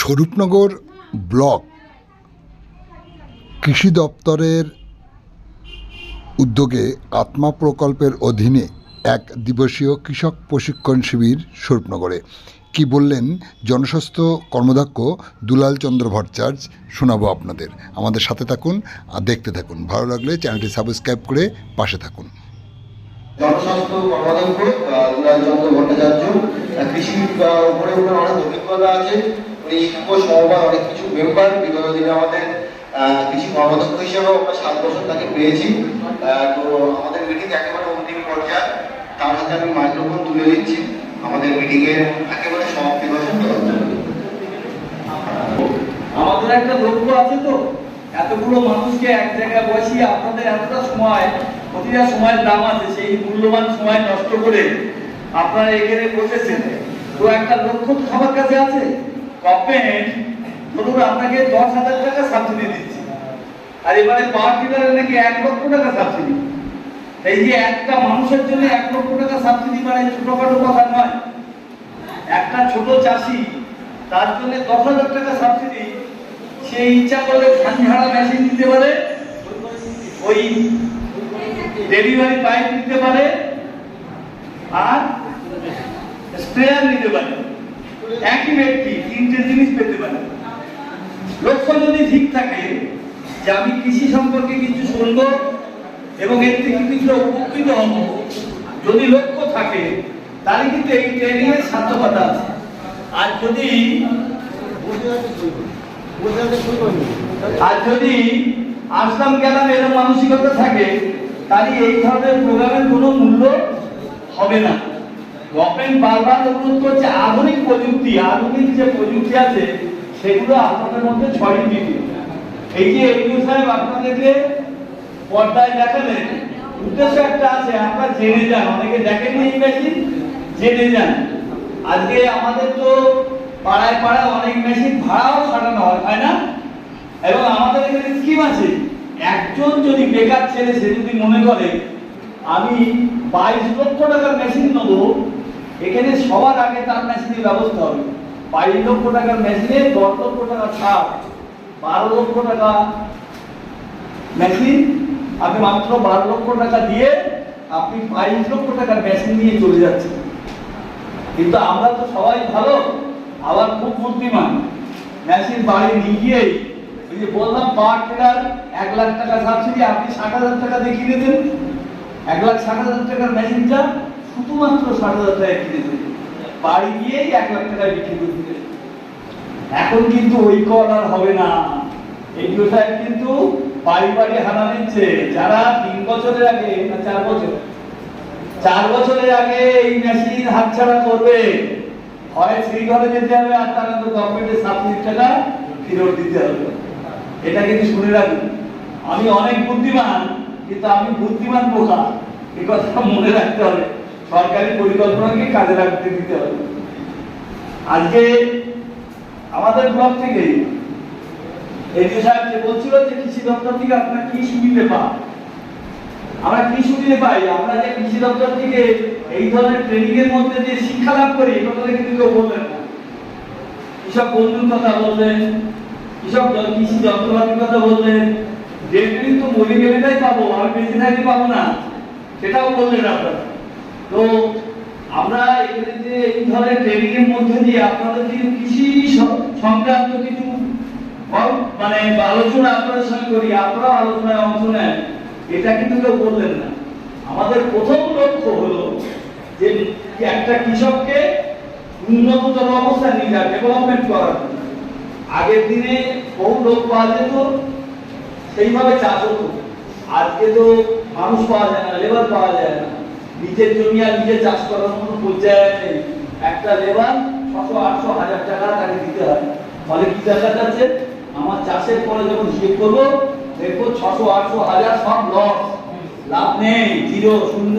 Swarupnagar block কৃষি দপ্তরের উদ্যোগে আত্মা প্রকল্পের অধীনে এক দিবসীয় কৃষক প্রশিক্ষণ শিবির স্বরূপনগরে। কি বললেন জনস্বাস্থ্য কর্মদক্ষ দুলাল চন্দ্র ভট্টাচার্য, শোনাবো আপনাদের। আমাদের সাথে থাকুন আর দেখতে থাকুন। ভালো লাগলে চ্যানেলটি সাবস্ক্রাইব করে পাশে থাকুন। জনস্বাস্থ্য কর্মদক্ষ দুলাল চন্দ্র ভট্টাচার্য, কৃষির উপরে অনেক অভিজ্ঞতা আছে। উনি সমবায় অনেক কিছু মেম্বার, বিগত দিনে আমাদের কৃষি কর্মদক্ষ হিসেবেও আমরা 7 বছর তাকে পেয়েছি। তো আমাদের মিটিং একেবারে অন্তিম পর্যায়ে, তার সাথে আমি মাইক্রোফোন তুলে দিচ্ছি আমাদের মিটিং এর একেবারে সমাপ্তি ঘোষণা করার জন্য। আমাদের একটা লক্ষ্য আছে, তো এতগুলো মানুষকে এক জায়গায় বসিয়ে আপনাদের এতটা সময়, প্রতিটা সময়ের দাম আছে, সেই মূল্যবান সময় নষ্ট করে আপনারা এখানে বসেছেন। তো একটা লক্ষ্য তো সবার কাছে আছে। গভর্নমেন্ট ধরুন আপনাকে 10,000 টাকা সাবসিডি দিচ্ছে, আর এবারে পাওয়ার টিলারে নাকি 1 লক্ষ টাকা সাবসিডি। এই যে একটা মানুষের জন্য 1 লক্ষ টাকা সাবসিডি মানে ছোটখাটো কথা নয়। একটা ছোট চাষি, তার জন্য 10,000 টাকা সাবসিডি, সে ইচ্ছা করলে ধান ঝাড়া মেশিন দিতে পারে, ওই ডেলিভারি পাইপ নিতে পারে, আর স্প্রেয়ার নিতে পারে। একই ব্যক্তি 3টে জিনিস পেতে পারে। লক্ষ্য যদি ঠিক থাকে যে আমি কৃষি সম্পর্কে কিছু শুনবো এবং এর থেকে কিছু উপকৃত হব, যদি লক্ষ্য থাকে তাহলে কিন্তু এই ট্রেনিং এর সার্থকতা আছে। আর যদি আসলাম গেলাম এরকম মানসিকতা থাকে, তাহলে এই ধরনের প্রোগ্রামের কোনো মূল্য হবে না। গভর্নমেন্ট বারবার অনুরোধ করছে আধুনিক যে প্রযুক্তি আছে সেগুলো আপনাদের মধ্যে ছড়িয়ে দিতে। এই যে এমডিও সাহেব আপনাদেরকে পর্দায় দেখালেন, উদ্দেশ্য একটা আছে, আপনারা জেনে যান। অনেকে দেখেননি এই মেশিন, জেনে যান। আজকে আমাদের তো পাড়ায় পাড়ায় অনেক মেশিন ভাড়াও খাটানো হয় না? এবং আমাদের এখানে স্কিম আছে, একজন যদি বেকার ছেলে সে যদি মনে করে আমি 22 লক্ষ টাকার মেশিন নেবো, এখানে সবার আগে তার মেশিনের ব্যবস্থা হবে। 22 লক্ষ টাকার মেশিনে 10 লক্ষ টাকা ছাড়, 12 লক্ষ টাকা মেশিন, আপনি মাত্র 12 লক্ষ টাকা দিয়ে আপনি 22 লক্ষ টাকার মেশিন নিয়ে চলে যাচ্ছেন। কিন্তু আমরা তো সবাই ভালো, আবার খুব বুদ্ধিমান। মেশিন বাড়ি নিয়ে গিয়ে ওই যে বললাম পাওয়ার টিলার 1 লাখ টাকা সাবসিডি, আপনি 60,000 টাকা দিয়ে কিনে দেন। 1,60,000 টাকার মেশিনটা শুধুমাত্র 60,000 টাকায় কিনে দেন, বাড়ি গিয়েই 1 লাখ টাকায় বিক্রি করে দিলেন। এখন কিন্তু ওই কল আর হবে না। এই সাহেব কিন্তু বাড়ি বাড়ি হানা নিচ্ছে। যারা 3 বছরের আগে না 4 বছরের আগে এই মেশিন হাতছাড়া করবে, হয় শ্রীঘরে যেতে হবে, আর তার মধ্যে গভর্নমেন্টের সাবসিডি টাকা ফেরত দিতে হবে। এটা কিন্তু শুনে রাখুন। আমি অনেক বুদ্ধিমান, কিন্তু আমি বুদ্ধিমান বোকা, এই কথা মনে রাখতে হবে। সরকারি পরিকল্পনাকে কাজে লাগতে দিতে হবে। আজকে আমাদের ব্লক থেকে এডিও সাহেব যে বলছিল যে কৃষি দপ্তর থেকে আপনারা কি সুবিধা পান, আমরা কি সুবিধা পাই? আমরা যে কৃষি দপ্তর থেকে এই ধরনের ট্রেনিং এর মধ্যে যে শিক্ষা লাভ করি, এই কথা কিন্তু কেউ বললেন না। কৃষক বন্ধুর কথা বললেন, কৃষি যন্ত্রপাতির কথা বললেন, যে কিন্তু মরে গেলেই পাবো, আমি বেঁচে থাকলে পাবো না, সেটাও বললেন আপনারা। তো আমরা এখানে যে এই ধরনের ট্রেনিং এর মধ্যে দিয়ে আপনাদের যে কৃষি সংক্রান্ত কিছু মানে আলোচনা আপনাদের সঙ্গে করি, আপনারা আলোচনায় অংশ নেন, এটা কিন্তু কেউ বললেন না। আমাদের প্রথম লক্ষ্য হলো যে একটা কৃষককে উন্নততর অবস্থায় নিয়ে যাওয়া, ডেভেলপমেন্ট করার। আগের দিনে বহু লোক পাওয়া যেত, সেইভাবে চাষ হতো। আজকে তো মানুষ পাওয়া যায় না, লেবার পাওয়া যায় না। নিজের জমি আর নিজে চাষ করার মতো পর্যায়ে নেই। একটা লেবার 600-800-1000 টাকা তাকে দিতে হয়। ফলে কি দেখা যাচ্ছে, আমার চাষের পরে যখন হিসেব করবো, দেখবো 600-800-1000 সব লস, লাভ নেই, জিরো, শূন্য।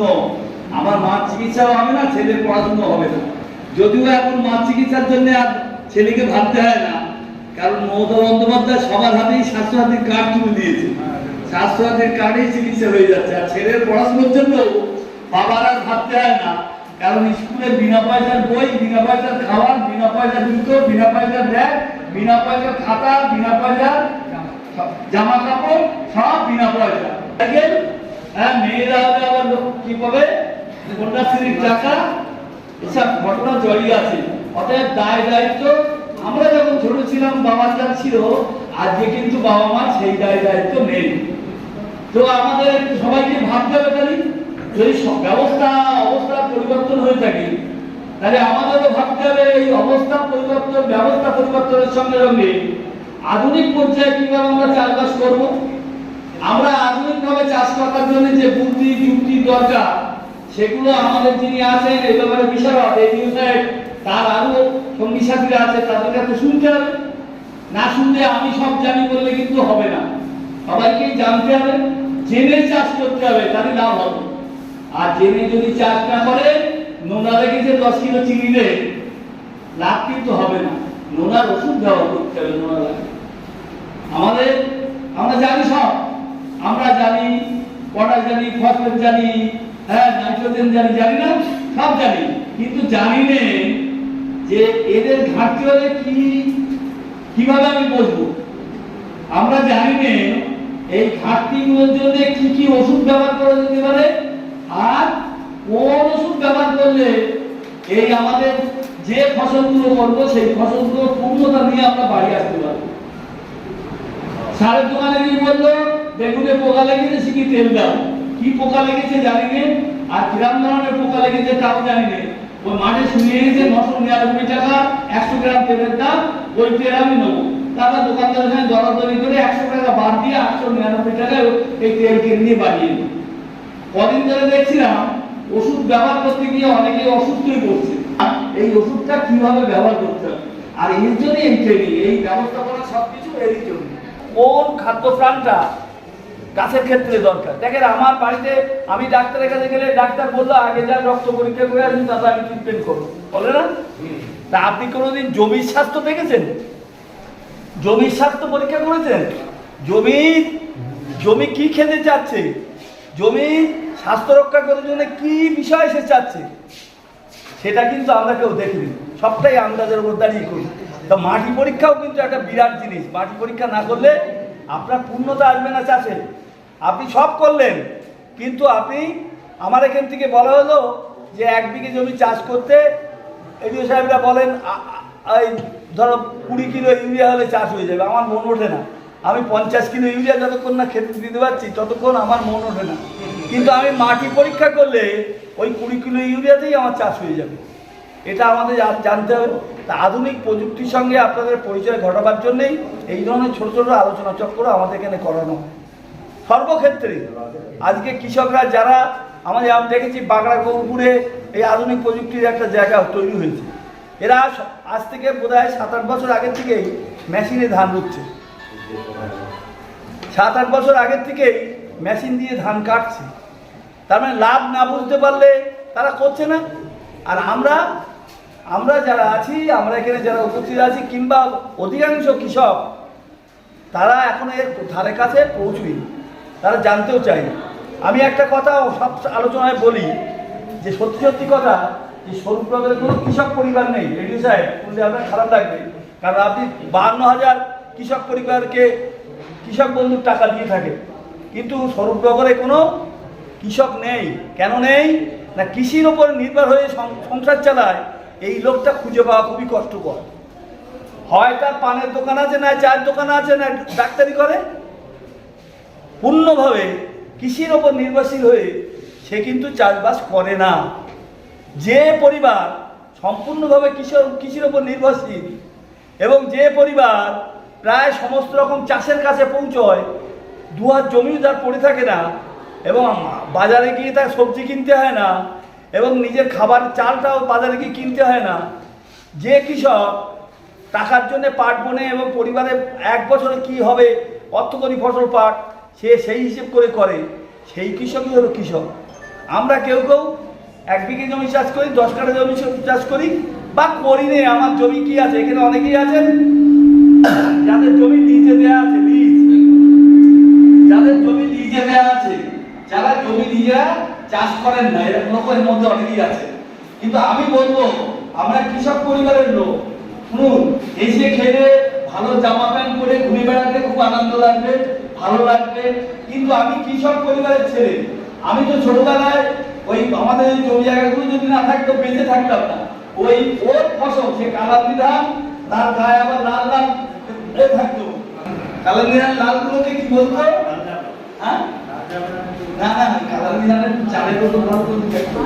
আমার মাছ চিকিৎসাও হবে না, ছেলের পড়াশোনা হবে না। যদিও এখন মাছ চিকিৎসার জন্য আর ছেলেকে ভাবতে হয় না, কারণ মমতা বন্দ্যোপাধ্যায় সবার হাতেই স্বাস্থ্যসাথীর কার্ড তুলে দিয়েছে। স্বাস্থ্যসাথীর কার্ডেই চিকিৎসা হয়ে যাচ্ছে। আর ছেলের পড়াশোনার জন্য বাবার আর ভাবতে হয় না, কারণ স্কুলে বিনা পয়সার বই, বিনা পয়সার খাবার, বিনা পয়সার জুতো, বিনা পয়সার ব্যাগ, বিনা পয়সা খাতা, বিনা পয়সা জামা কাপড়, সব বিনা পয়সা। হ্যাঁ, মেয়েরা হবে আবার কি পাবে, কন্যাশ্রীর টাকা, এসব ঘটনা জড়িয়ে আছে। অতএব দায় দায়িত্ব, আমরা যখন ছোট ছিলাম বাবার যা ছিল, আজকে কিন্তু বাবা মা সেই দায় দায়িত্ব নেই। তো আমাদের সবাইকে ভাবতে হবে, তাহলে যদি অবস্থা পরিবর্তন হয়ে থাকে, তাহলে আমাদেরও ভাবতে হবে এই অবস্থা পরিবর্তন, ব্যবস্থা পরিবর্তনের সঙ্গে সঙ্গে আধুনিক পর্যায়ে কিভাবে আমরা চাষবাস করব। আমরা আধুনিকভাবে চাষ করার জন্য যে বুদ্ধি যুক্তি দরকার, সেগুলো আমাদের যিনি আছেন এই ব্যাপারে বিশারদ, এই বিষয়ে তার আরো সঙ্গী সাথীরা আছে, তাদের কাছে শুনতে হবে। না শুনলে আমি সব জানি বললে কিন্তু হবে না, সবাইকে জানতে হবে, জেনে চাষ করতে হবে, তাহলে লাভ হবে। আর জেনে যদি চাষ না করে, নোনা লেগেছে 10 কিলো চিনি দেয়, লাভ কিন্তু হবে না। নোনার ওষুধ ব্যবহার করতে হবে, নোনা লাগে। আমরা জানি সব, আমরা জানি পটাশ জানি, ফসফেট জানি, হ্যাঁ নাইট্রোজেন জানি, জানি না সব জানি, কিন্তু জানি না যে এদের ঘাটতি হলে কিভাবে আমি বসবো। আমরা জানি না এই ঘাটতিগুলোর জন্য কি কি ওষুধ ব্যবহার করা যেতে পারে, আর কোন ওষুধ ব্যবহার করলে এই আমাদের যে ফসলগুলো করবো সেই ফসলগুলো পূর্ণতা নিয়ে আমরা বাড়ি আসতে পারবো। সারের দোকানে গিয়ে বললো বেগুনে পোকা লেগেছে, শিখি তেল দাও, কি পোকা লেগেছে জানি না, আর কিরাম ধরনের পোকা লেগেছে তাও জানি না। ওই মাঠে শুনিয়ে গেছে 999 টাকা 100 গ্রাম তেলের দাম, ওই তেল আমি নেবো। তারপর দোকানদারের সঙ্গে দরাদরি করে 100 টাকা বাদ দিয়ে 899 টাকায় এই তেল কিনে নিয়ে বাড়িয়ে দিই। কদিন ধরে দেখছিলাম ওষুধ ব্যবহার করতে গিয়ে অনেকে অসুস্থই পড়ছে। এই ওষুধটা কিভাবে ব্যবহার করতে হবে, আর এর জন্য এই ট্রেনিং, এই ব্যবস্থাপনা সবকিছু এরই জন্য। কোন খাদ্য প্রাণটা গাছের ক্ষেত্রে দরকার। দেখেন আমার বাড়িতে আমি ডাক্তারের কাছে গেলে ডাক্তার বললো আগে যা রক্ত পরীক্ষা করে আসুন, তাতে আমি ট্রিটমেন্ট করবো, বলে না? তা আপনি কোনোদিন জমির স্বাস্থ্য দেখেছেন? জমির স্বাস্থ্য পরীক্ষা করেছেন? জমি কি খেতে চাচ্ছে, জমি স্বাস্থ্য রক্ষা করার জন্য কি বিষয় সে চাচ্ছে, সেটা কিন্তু আমরা কেউ দেখিনি, সবটাই আন্দাজের উপর দাঁড়িয়ে করি। তো মাটি পরীক্ষাও কিন্তু একটা বিরাট জিনিস। মাটি পরীক্ষা না করলে আপনার পূর্ণতা আসবে না চাষে। আপনি সব করলেন, কিন্তু আপনি আমার এখান থেকে বলা হলো যে 1 বিঘে জমি চাষ করতে এডিও সাহেবরা বলেন এই ধরো 20 কিলো ইউরিয়া হলে চাষ হয়ে যাবে। আমার মন ওঠে না। আমি 50 কিলো ইউরিয়া যতক্ষণ না খেতে দিতে পারছি ততক্ষণ আমার মন ওঠে না। কিন্তু আমি মাটি পরীক্ষা করলে ওই 20 কিলো ইউরিয়াতেই আমার চাষ হয়ে যাবে। এটা আমাদের জানতে হবে। তা আধুনিক প্রযুক্তির সঙ্গে আপনাদের পরিচয় ঘটাবার জন্যই এই ধরনের ছোট ছোট আলোচনা চক্র আমাদের এখানে করানো হয় সর্বক্ষেত্রে। আজকে কৃষকরা যারা আমি দেখেছি বাগড়া গৌরপুরে এই আধুনিক প্রযুক্তির একটা জায়গা তৈরি হয়েছে। এরা আজ থেকে বোধহয় 7-8 বছর আগের থেকেই মেশিনে ধান রুচ্ছে, 7-8 বছর আগের থেকেই মেশিন দিয়ে ধান কাটছে। তার মানে লাভ না বুঝতে পারলে তারা করছে না। আর আমরা যারা আছি, আমরা এখানে যারা উপস্থিত আছি, কিংবা অধিকাংশ কৃষক, তারা এখন এর ধারে কাছে পৌঁছুই, তারা জানতেও চায় না। আমি একটা কথা সব আলোচনায় বলি যে সত্যি সত্যি কথা, যে স্বরূপনগরের কোনো কৃষক পরিবার নেই। রেডিও সাহেব শুনলে আপনার খারাপ লাগবে, কারণ আপনি 52,000 কৃষক পরিবারকে কৃষক বন্ধুর টাকা দিয়ে থাকে, কিন্তু স্বরূপনগরে কোনো কৃষক নেই। কেন নেই না, কৃষির ওপর নির্ভর হয়ে সংসার চালায়। এই লোকটা খুঁজে পাওয়া খুবই কষ্টকর। হয় তার পানের দোকান আছে, না চায়ের দোকান আছে, না ডাক্তারি করে। পূর্ণভাবে কৃষির ওপর নির্ভরশীল হয়ে সে কিন্তু চাষবাস করে না। যে পরিবার সম্পূর্ণভাবে কৃষির ওপর নির্ভরশীল এবং যে পরিবার প্রায় সমস্ত রকম চাষের কাছে পৌঁছয়, 2 হাত জমিও তার পড়ে থাকে না, এবং বাজারে গিয়ে তার সবজি কিনতে হয় না, এবং নিজের খাবার চালটাও বাজারে গিয়ে কিনতে হয় না। যে কৃষক টাকার জন্য পাট বনে এবং পরিবারে 1 বছরে কি হবে অর্থকরী ফসল পাট, সে সেই হিসেব করে, সেই কৃষকই হলো কৃষক। আমরা কেউ 1 বিঘে জমি চাষ করি, 10 কাঠা জমি চাষ করি, বা করি নে। আমার জমি কি আছে, এখানে অনেকেই আছেন যাদের জমি লিজে দেওয়া আছে, যাদের জমি লিজে দেওয়া আছে, যারা জমি নিজেরা চাষ করেন না, এরকম লোকের মধ্যে অনেকেই আছে। কিন্তু আমি বলবো আমরা কৃষক পরিবারের লোক, শুনুন, এসে খেলে ভালো জামা প্যান্ট পরে ঘুরে বেড়াতে খুব আনন্দ লাগবে, ভালো লাগবে। কিন্তু আমি কৃষক পরিবারের ছেলে, আমি তো ছোটবেলায় ওই আমাদের জমি জায়গাগুলো যদি না থাকতো বেঁচে থাকতাম না। ওই ওর ফসল সে কালার ধান, তার গায়ে আবার লাল লাল থাকতো। কালার লালগুলোকে কি বলতো? হ্যাঁ না না, কালার ধানের চালের মতো ভালো করে দেখতো।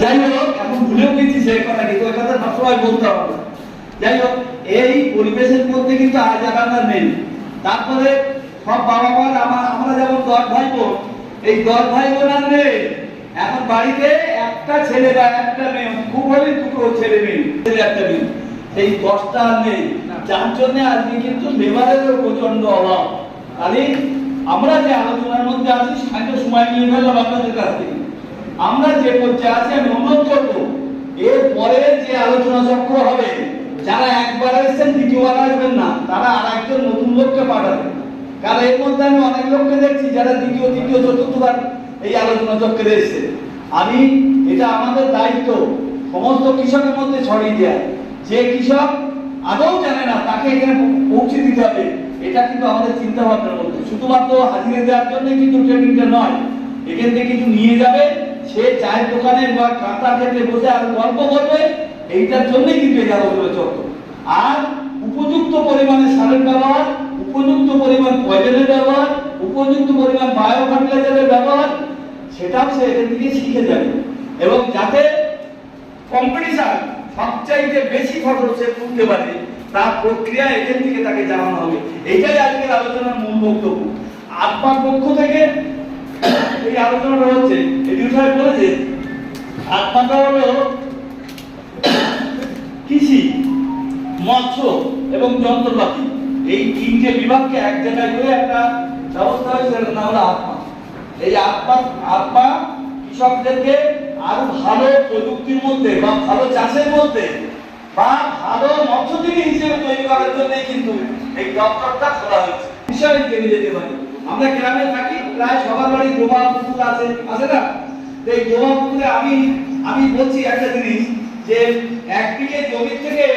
যাই হোক, এখন ভুলেও গেছি সেই কথা, কিন্তু ওই কথা সবসময় বলতে হবে। যাই হোক, এই পরিবেশের মধ্যে কিন্তু আজ আর আমরা নেই। তারপরে সব বাবা মার আমরা যেমন 10 ভাই বোন, এই 10 ভাই বোন আর নেই। এখন বাড়িতে একটা ছেলে বা একটা মেয়ে, খুব হলে দুটো ছেলে মেয়ে, একটা মেয়ে, এই 10টা আর নেই। যার জন্য আজকে কিন্তু লেবারেরও প্রচন্ড অভাব। তাহলে আমরা যে আলোচনার মধ্যে আছি, সাথে সময় নিয়ে ফেললাম আপনাদের কাছ থেকে। আমরা যে পর্যায়ে আছি, আমি অনুরোধ করবো এর পরে যে আলোচনা চক্র হবে, যারা একবার এসেছেন দ্বিতীয়বার আসবেন না, তারা আর একজন নতুন লোককে পাঠাবেন। কারণ এর মধ্যে আমি অনেক লোককে দেখছি যারা দ্বিতীয় তৃতীয় চতুর্থবার এই আলোচনা চক্রে এসেছে। আমি এটা আমাদের দায়িত্ব সমস্ত কৃষকের মধ্যে ছড়িয়ে দেওয়া। যে কৃষক আদৌ জানে না তাকে এখানে পৌঁছে দিতে হবে, এটা কিন্তু আমাদের চিন্তা ভাবনার মধ্যে। শুধুমাত্র হাজিরা দেওয়ার জন্য কিন্তু ট্রেনিংটা নয়, এখান থেকে কিছু নিয়ে যাবে, সে চায়ের দোকানে বা কাঁটা খেতে বসে আর গল্প করবে, এইটার জন্যই কিন্তু এই আলোচনা চক্র। আর উপযুক্ত পরিমাণে সারের ব্যবহার, উপযুক্ত পরিমাণ পয়জনের ব্যবহার, উপযুক্ত পরিমাণ বায়ো ফার্টিলাইজারের ব্যবহার, সেটাও সে এখান থেকে শিখে যাবে। এবং যাতে কম্পিটিশন সবচাইতে বেশি ফসল সে তুলতে পারে, তার প্রক্রিয়া এখান থেকে তাকে জানানো হবে। এটাই আজকের আলোচনার মূল বক্তব্য। আপনার পক্ষ থেকে এই আলোচনাটা হচ্ছে, এই বিষয়ে বলেছে আপনারা হলো কৃষি, মৎস্য এবং যন্ত্রপাতি, এই তিনটে বিভাগকে এক জায়গায় করে একটা ব্যবস্থা হয়েছে, না হলো আত্মা। এই আত্মা কৃষকদেরকে আরো ভালো প্রযুক্তির মধ্যে বা ভালো চাষের মধ্যে বা ভালো মৎস্যজীবী হিসেবে তৈরি করার জন্যই কিন্তু এই দপ্তরটা খোলা হয়েছে। বিষয় জেনে যেতে পারি, আমরা গ্রামে থাকি, প্রায় সবার বাড়ি ডোবা পুকুর আছে না? এই ডোবা পুকুরে আমি বলছি একটা জিনিস, যে 1 বিঘে জমি থেকে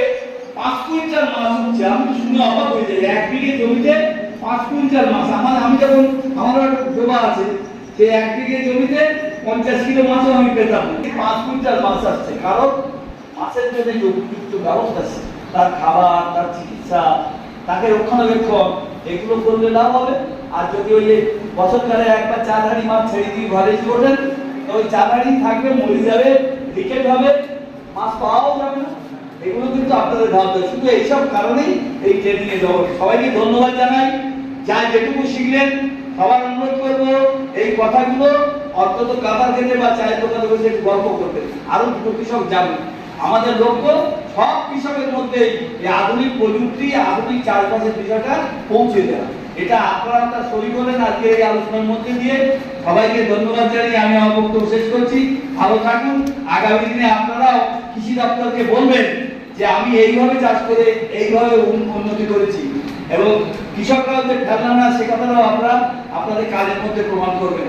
5 কুইন্টাল মাছ হচ্ছে। আমি শুনে অবাক হয়ে যাই, 1 বিঘে জমিতে 5 কুইন্টাল মাছ। আমি যখন আমারও একটা ডোবা আছে, সে 1 বিঘে জমিতে 50 কিলো মাছও আমি পেতাম, 5 কুইন্টাল মাছ আসছে। কারণ মাছের জন্য যে উপযুক্ত ব্যবস্থা আছে, তার খাবার, তার চিকিৎসা, তাকে রক্ষণাবেক্ষণ, এগুলো করলে লাভ হবে। আর যদি ওই বছরকালে একবার 4 হাঁড়ি মাছ ছেড়ে দিয়ে ঘরে এসে ওঠেন, তো ওই 4 হাঁড়ি থাকবে, মরে যাবে, রিকেট হবে, মাছ পাওয়াও যাবে না। এগুলো কিন্তু আপনাদের ভাবতে, শুধু এইসব কারণেই এই ট্রেনিং এ যাওয়া। সবাইকে ধন্যবাদ জানাই, যা যেটুকু শিখলেন। সবার অনুরোধ করবো এই কথাগুলো অন্তত কাঁদার খেতে বা চায়ের দোকানে বসে গল্প করতে, আরো দুটো কৃষক যাবে। আমাদের লক্ষ্য সব কৃষকের মধ্যে এই আধুনিক প্রযুক্তি, আধুনিক চাষবাসের বিষয়টা পৌঁছে দেওয়া। এটা আপনারা শরীর হলেন আজকে এই আলোচনার মধ্যে দিয়ে। সবাইকে ধন্যবাদ জানিয়ে আমি আমার বক্তব্য শেষ করছি। ভালো থাকুন। আগামী দিনে আপনারাও কৃষি দপ্তরকে বলবেন যে আমি এইভাবে চাষ করে এইভাবে উন্নতি করেছি, এবং কৃষকরাও যে ফেলনা না, সে কথাটাও আপনারা আপনাদের কাজের মধ্যে প্রমাণ করবেন।